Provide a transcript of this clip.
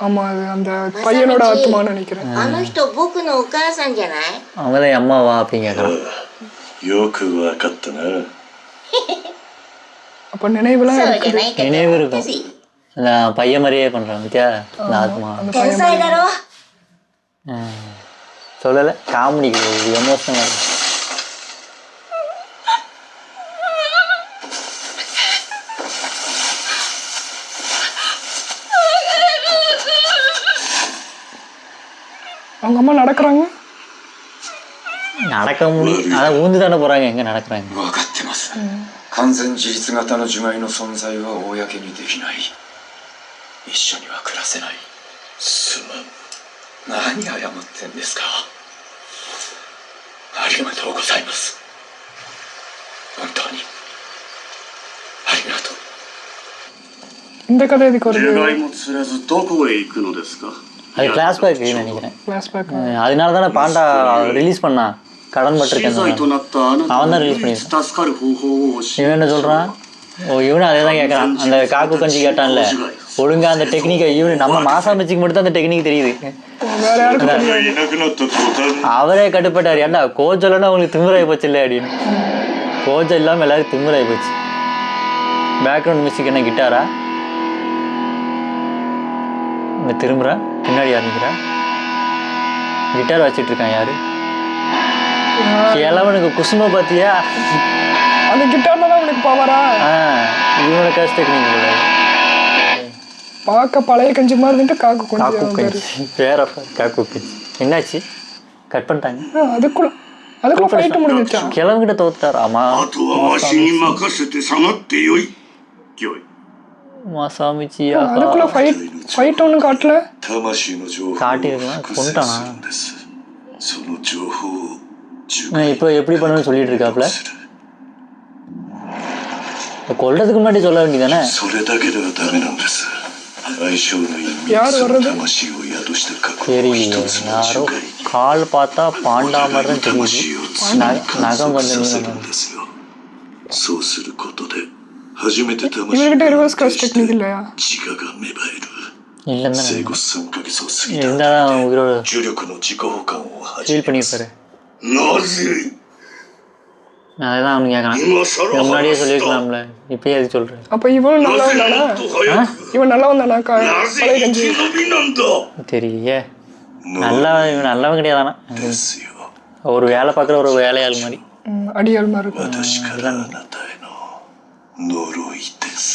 ஆமா அது அந்த பையனோட ஆத்மான்னு நினைக்கிறேன். あの人僕のお母さんじゃない？ அவங்க தான் அம்மாவா அப்படின்னு கேட்குறான். よくわかったな。 அப்ப நினைவுலாம் そうじゃ இருக்குது. ないけど நினைவு இருக்கும். அந்த பையன் மாதிரியே பண்ணுறான் பத்தியா அந்த ஆத்மா. அந்த 天 பையன் 才だろ。 சொல்லலை காமெடி எமோஷனலாக இருக்கும். அவங்க அம்மா நடக்கிறாங்க. நடக்க முடியும் அதான் ஊந்து தானே போகிறாங்க எங்கே நடக்கிறாங்க. 分かってます、完全自立型の樹海の存在は公にできない。一緒には暮らせない。すまん。何謝ってんですか。ありがとうございます。本当にありがとう。 இந்த கதை எதுக்கு 樹 வருது? 海も釣らずどこへ行くのですか。 அது ஃப்ளாஷ்பேக் நினைக்கிறேன். ஃபிளாஷ்பேக். அதனால தானே பாண்டா ரிலீஸ் பண்ணான் கடன் பட்டிருக்கேன். となったあなた அவன் தான் に ரிலீஸ் பண்ணியிருக்கான். 助かる方法を教え இவன் என்ன சொல்கிறான்? ஓ இவனும் அதே தான் கேட்குறான். அந்த காக்கு கஞ்சி கேட்டான்ல ஒழுங்காக அந்த டெக்னிக்கை இவனு நம்ம மாசாமச்சிக்கு மட்டும் தான் அந்த டெக்னிக் தெரியுது. வேற யாருக்கும் いなくなった途端 அவரே கட்டுப்பட்டார். ஏன்டா கோச்சலன்னா அவங்களுக்கு திமிராகி போச்சு இல்லை அப்படின்னு. கோச்சம் இல்லாமல் எல்லாரும் திமிராகி போச்சு. பேக்ரவுண்ட் மியூசிக் என்ன கிட்டாரா? இந்த திரும்புறா பின்னாடி ஆரம்பிக்கிறா கிட்டார் வச்சுட்டு இருக்கான் யாரு? கிழவனுக்கு குசுமை பார்த்தியா? அந்த கிட்டார்ல தான் உனக்கு பவரா? இவனோட கஷ்ட டெக்னிக் பார்க்க பழைய கஞ்சி மாதிரி இருந்துட்டு காக்கு காக்கு கொஞ்சம் கஞ்சி வேற காக்கு கஞ்சி. என்னாச்சு? கட் பண்ணிட்டாங்க. அதுக்குள்ள ஃபைட் முடிஞ்சிச்சா? கிழவங்கிட்ட தோத்துட்டார். ஆமா あとはわしに任せて下がってよい。よい。 மாசாமிச்சியா அதுக்குள்ள ஃபைட் ஒன்றும் காட்டல. 魂の情報を காட்டியிருக்கலாம் 複製 கொண்டுட்டானா? するんです。その情報を樹 இப்போ எப்படி பண்ணணும்னு சொல்லிட்டு இருக்காப்ல. கொல்றதுக்கு முன்னாடி சொல்ல வேண்டியதானே? それだけではダメなんです。相性のいい3つの魂を宿して描く தெரியல 一つの யாரோ 樹海。 கால் பார்த்தா பாண்டா மாதிரி தான் 魂 தெரியுது. を常に観 நகம் 測 கொஞ்சம் させ நீளம் るんですよ。そうすることで初めて魂 இவர்கிட்ட が ரிவர்ஸ் 安定 கிராஸ் して டெக்னிக் இல்லையா? 自我が芽生える。 இல்லைன்னு தான் 生 நினைக்கிறேன். 後3ヶ月を過ぎた இருந்தாலும் அவன் உயிரோட 重力の自己保管を始 ஃபீல் めます。 பண்ணியிருப்பாரு. なぜ அதுதான் அவனு கேட்கறான். 今更 இவன் முன்னாடியே 話した。 சொல்லியிருக்கலாம்ல இப்பயே எதுக்கு சொல்கிறேன்? அப்ப இவனும் な நல்லவன் ぜ தானே? もっと早く。 இவன் நல்லவன் தானா? な பழைய ぜ கஞ்சி. 生き延びなんだ。 தெரியல நல்லவன் இவன் நல்லவன் கிடையாதானா? ですよ。 ஒரு வேலை பார்க்குற ஒரு வேலையாள் மாதிரி. அடியாள் மாதிரி இருக்கும். 私からあなたへの呪いです。